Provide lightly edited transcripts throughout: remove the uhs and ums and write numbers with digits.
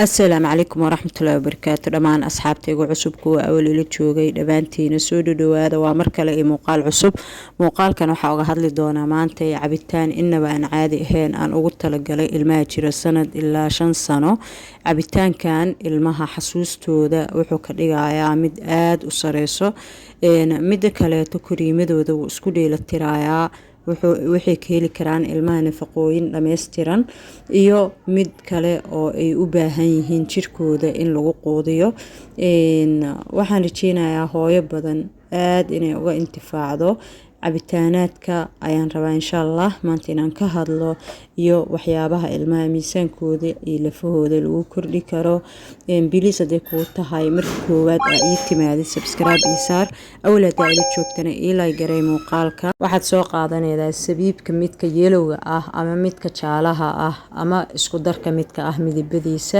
السلام عليكم ورحمة الله وبركاته. دمان أصحابتي عصب كوا أول اللي تشوجي دبانتي نسود دوادا ومركلة مقال عصب مقال كانوا حاجة هذل دونا مانتي عبتان إن بأن عادي هين أن أقول لقلي الماجر السنة إلا 5 سنة عبتان كان المها حسوس تودا وحكر لقايا مد آد وصريسو إن مد كلا تكري مدو اسكودي للترايا waxay ka heli karaan ilmaha nafaqooyin dhameystiran iyo mid kale oo ay u baahan yihiin jirkooda in lagu quudiyo waxaan rajeynayaa hooyo badan aad inay uga intifaacdo cabitaanaadka ayaan rabaa insha Allah maanta inaan ka hadlo iyo waxyaabaha ilmaha miisaankooda iyo lafahooda lagu kordhi karo bilis haday ku tahay marka koowaad ay timaado subscribe isaar awlaada ay joogtana ilaa garay muuqaalka waxaad soo qaadanaysaa sabiibka midka yelowga ah ama midka jaalaha ah ama isku darka midka ah midabadiisa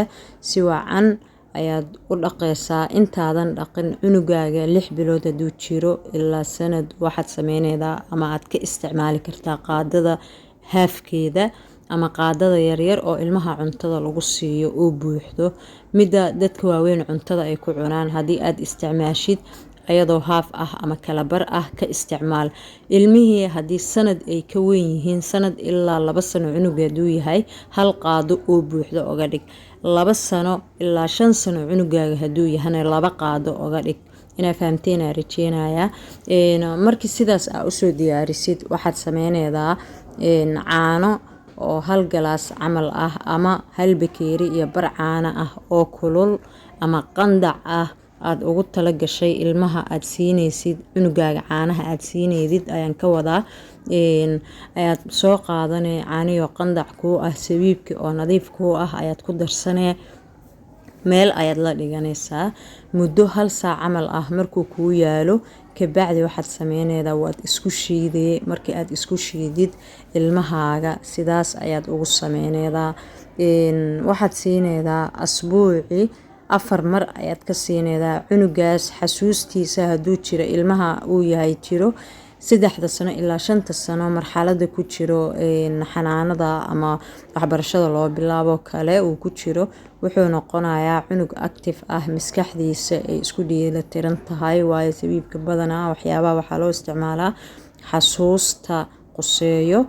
si wacan ayaad u dhaqaysaa intaadan dhaqin cunugaaga 6 bilood haduu jiro ilaa sanad waxaad sameynaysaa ama aad ka isticmaali kartaa qaadada haafkeeda ama qaadada yaryar oo ilmaha cuntada lagu siiyo oo buuxdo mida dadka waaweyn cuntada ay ku cunaan hadii aad isticmaashid ayadoo haaf ah ama kala bar ah ka isticmaal ilmihii hadii sanad ay ka weyn yihiin sanad ilaa 2 sano cunugeedu yahay hal qaado oo buuxdo oga dhig 2 sano ilaa 5 sano cunugaaga haduu yahay 2 qaado oga dhig ina fahamteen rajeenaya markii sidaas aad u soo diyaarisid waxaad sameynaysaa caano oo hal galaas camal ah ama hal bakeeri iyo bar caano ah oo kulul ama qandac ah aad ugu tala gashay ilmaha aad siinaysid cunugaaga caanaha aad siineedid ayaan ka wadaa ayaad soo qaadanay caaniyo qandac ku ah sabiibki oo nadiif ku ah ayaad ku darsanay meel ayaad la dhiganaysaa muddo 1 saac camal ah markuu ku yaalo ka bacdi waxaad sameynaysaa waad isku shiiday markii aad isku shiidid ilmahaaga sidaas ayaad ugu sameynaysaa waxaad siinaysaa asbuuci 4 mar ayaad ka siinaysaa cunugaas xasuustiisa haduu jiro ilmaha uu yahay jiro 3 sano ilaa 5 sano marxaladda ku jiro xanaanada ama waxbarashada loo bilaabo kale uu ku jiro wuxuu noqonayaa cunug active ah maskaxdiisa ay isku dheelitiran tahay waayo sabiibka badanaa waxyaabaha waxa loo isticmaalaa xasuusta quseeyo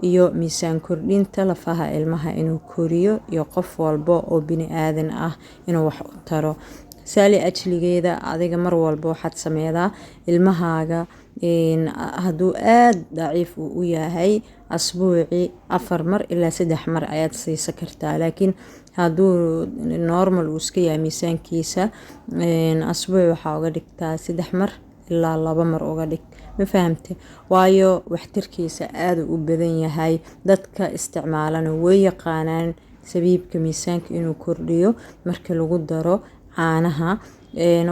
iyo miisaan kordhinta lafaha ilmaha inuu koriyo iyo qof walba oo bini aadan ah inuu wax u taro saali ajligeeda adiga mar walba waxaad sameeydaa ilmahaaga haduu aad daciif u yahay asbuuci 4 mar ilaa 3 mar ayaad siisan kartaa laakiin haduu normal uu iska yahay miisaankiisa asbuuci waxa uga dhigtaa 3 mar ilaa 2 mar uga dhig ma fahamtay waayo waxtarkiisa aad u badan yahay dadka isticmaalana way yaqaanaan sabiibka miisaanka inuu kordhiyo marka lagu daro caanaha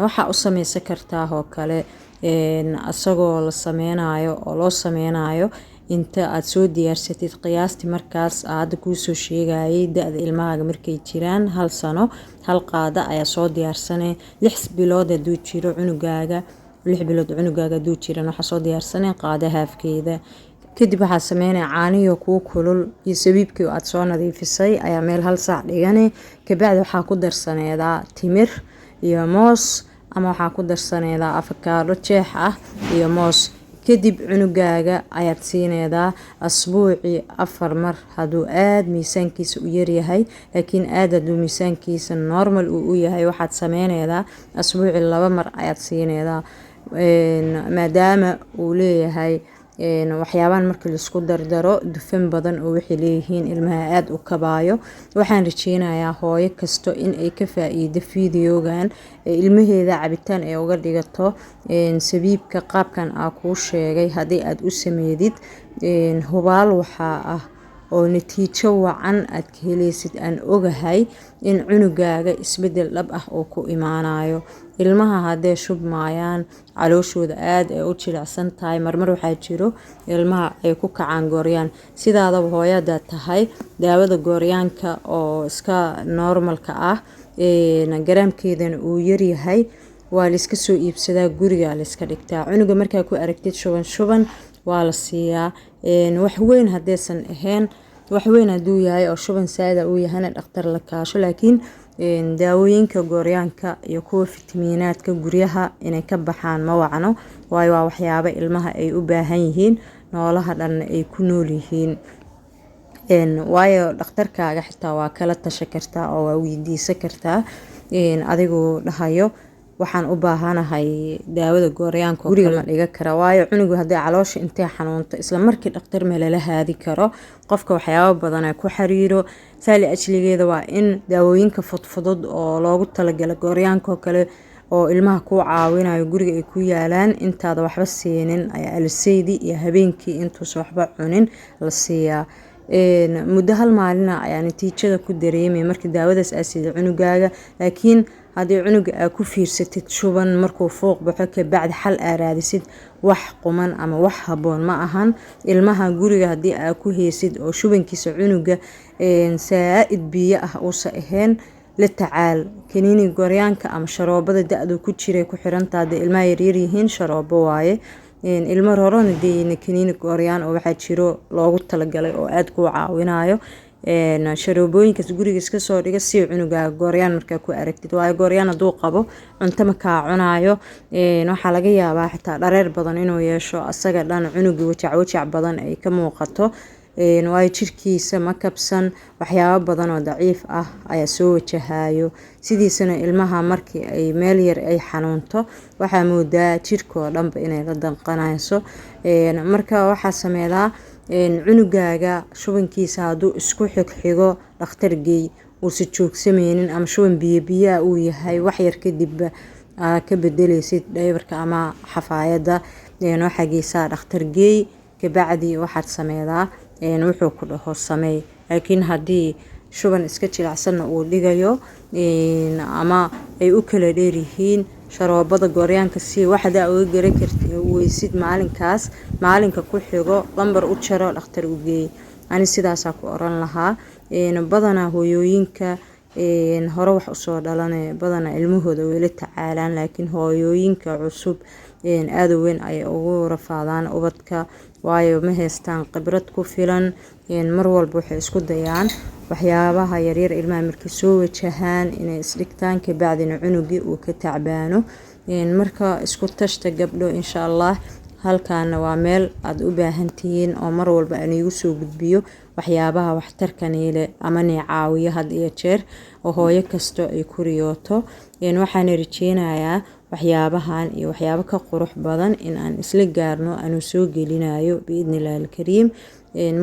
waxa u sameeysan kartaa oo kale asagoo la sameynayo oo loo sameynayo inta aad soo diyaarsatid qiyaastii markaas aad ku soo sheegayay da'da ilmahaaga markay jiraan 1 sano hal qaada ayaa soo diyaarsanay 6 bilood haduu jiro cunugaaga 6 bilood cunugaaga haduu jirana waxa soo diyaarsanay qaada haafkeeda kadib waxa sameynaa caaniyo ku kulul iyo sabiibkii aad soo nadiifisay ayaa meel 1 saac dhiganay ka bacdi waxa ku darsanaydaa timir iyo moos ama waxa ku darsanaydaa avocado jeex ah iyo moos kadib cunugaaga ayaad siinaydaa asbuuci 4 mar haduu aad miisaankiisa u yar yahay laakiin aad haduu miisaankiisa normal u yahay waxaad sameynaydaa asbuuci 2 mar ayaad siinaydaa maadaama uu leeyahay waxyaabahan markii la isku dardaro dufan badan oo waxay leeyihiin ilmaha aad u kabaayo waxaan rajeynayaa hooyo kasto in ay ka faa'iido fiidiyogan ilmaheeda cabitaan ay uga dhigato sabiibka qaabkan aan ku sheegay hadii aad u sameedid hubaal waxa ah oo natiijo wacan aad ka helaysid aan ogahay in cunugaaga isbedel dhab ah oo ku imaanayo ilmaha hadee shubmayaan calooshooda aad ay u jilicsan tahay marmar waxa jiro ilmaha ay ku kacaan gooryaan sidaadaba hooyada tahay daawada gooryaanka oo iska normalka ah garaamkeedan uu yar yahay waa la iska soo iibsadaa guriga la iska dhigtaa cunuga markaa ku aragtid shuban waa la siiyaa wax weyn hadeesan ahayn wax weyn haduu yahay oo shuban saada uu yahay dhakhtar la kaasho laakiin daawooyinka gooryaanka iyo kuwa fitamiinaadka guryaha inay ka baxaan ma wacno, waayo waa waxyaabo ilmaha ay u baahan yihiin, noolaha dhan ay ku nool yihiin. waayo dhakhtarkaaga xitaa waa kala tashan kartaa oo waa weydiisan kartaa adigoo dhahayo waxaan u baahanahay daawada gooryaanka guriga ma dhiga kara, waayo cunugu haddii caloosha intee xanuunto isla markii dhakhtar ma lala haadi karo, qofka waxyaabo badan ay ku xiriiro. saali ajligeeda waa in daawooyinka fudfudud oo loogu talagalay gooryaanka oo kale oo ilmaha ku caawinayo guriga ay ku yaalaan intaada waxba siinin ayaa alisaydi iyo habeenkii intuusan waxba cunin la siiyaa. muddo hal maalina ayaa natiijada ku dareemay markii daawadaas aa siida cunugaaga, laakiin haddii cunuga aa ku fiirsatid shuban markuu fuuq baxo kabacdi xal aa raadisid wax quman ama wax haboon ma ahan. ilmaha guriga haddii aa ku heysid oo shubankiisa cunuga saa'id biyo ah uusa ahayn, la tacaal kaniini gooryaanka ama sharoobada da-du ku jiray ku xirantaa. haddii ilmaha yaryar yihiin sharoobo waaye, ilmo rorona dee kaniini gooryaan oo waxaa jiro loogu talagalay oo aad kuu caawinayo. sharoobooyinkaas guriga iska soo dhiga si cunugaaga gooryaan markaa ku aragtid, waayo gooryaan hadduu qabo cunto ma kaa cunayo. waxaa laga yaabaa xitaa dhareer badan inuu yeesho, asaga dhan cunuga wajac badan ay ka muuqato, waayo jirkiisa ma kabsan, waxyaabo badan oo daciif ah ayaa soo wajahayo. sidiisana ilmaha markii ay meel yar ay xanuunto waxaa moodaa jirkoo dhanba inay la danqanayso. marka waxaa sameeyaa cunugaaga shubankiisa hadduu isku xigxigo dhakhtar geey, uusa joogsameynin ama shuban biyo uu yahay, wax yar kadibba ka bedelaysid dhaybarka ama xafaayadda, waxaa geysaa dhakhtar geey, kabacdi waxaad sameeyaa wuxuu ku dhaho sameey. laakiin haddii shuban iska jilacsanna uu dhigayo ama ay u kala dheer yihiin, sharoobada gooryaanka si waxda uga garan kartid weysid maalinkaas, maalinka ku xigo lambar u jaro dhakhtar u geey. ani sidaasaa ku oran lahaa. badanaa hooyooyinka hore wax usoo dhalanay badanaa ilmahooda way la tacaalaan, laakiin hooyooyinka cusub aad u weyn ay ugu rafaadaan ubadka, waayo ma haystaan khibrad ku filan. mar walba waxay isku dayaan waxyaabaha yaryar ilmaha markay soo wajahaan inay isdhigtaan kabacdina cunugii uu ka tacbaano. marka isku tashta gabdho insha allah. halkaana waa meel aad u baahan tihiin oo mar walba aan igu soo gudbiyo waxyaabaha waxtarka niile ama caawiyo had iyo jeer oo hooyo kasto ay ku riyooto. waxaan rajeynayaa waxyaabahan iyo waxyaabo ka qurux badan in aan isla gaarno aanu soo gelinayo biidnillaahi alkariim.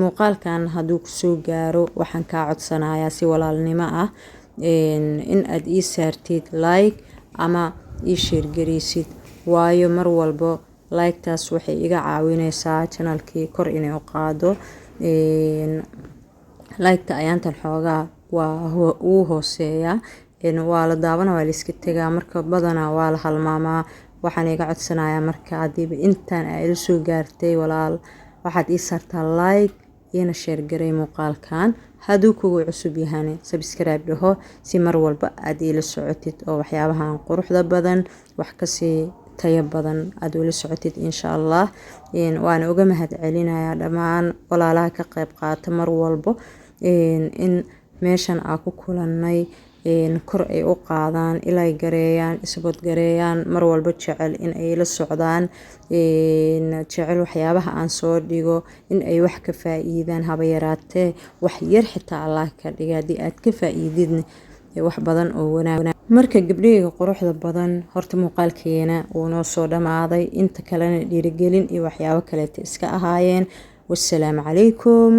muuqaalkan hadduu ku soo gaaro waxaan kaa codsanayaa si walaalnimo ah in aad ii saartid like ama ii share gareysid, waayo mar walbo like-taas waxay iga caawinaysaa channelkii kor inay u qaado. like-ta ayaantan xoogaa waa uu hooseeyaa, waa la daawana waa la iska tagaa, marka badanaa waa la halmaamaa. waxaan iga codsanayaa marka hadiiba intaan aa ila soo gaartay walaal, waxaad ii saartaa like iyana share garay muuqaalkan. hadduu kugu cusub yahane subscribe dhaho si mar walba aad ila socotid oo waxyaabahan quruxda badan wax kasii tayo badan aad ula socotid insha allah. waana uga mahad celinayaa dhammaan walaalaha ka qayb qaata mar walbo in meeshan aa ku kulannay kor ay u qaadaan, ilay gareeyaan, isbood gareeyaan, mar walba jecel in ay la socdaan, jecel waxyaabaha aan soo dhigo in ay wax ka faa'iidaan haba yaraatee wax yar xitaa allah ka dhiga haddii aad ka faa'iididna wax badan oo wanaag. marka gabdhahayga quruxda badan horta muuqaalkeena wuu noo soo dhamaaday, inta kalena dhiirigelin iyo waxyaabo kaleeta iska ahaayeen. wassalaamu calaykum.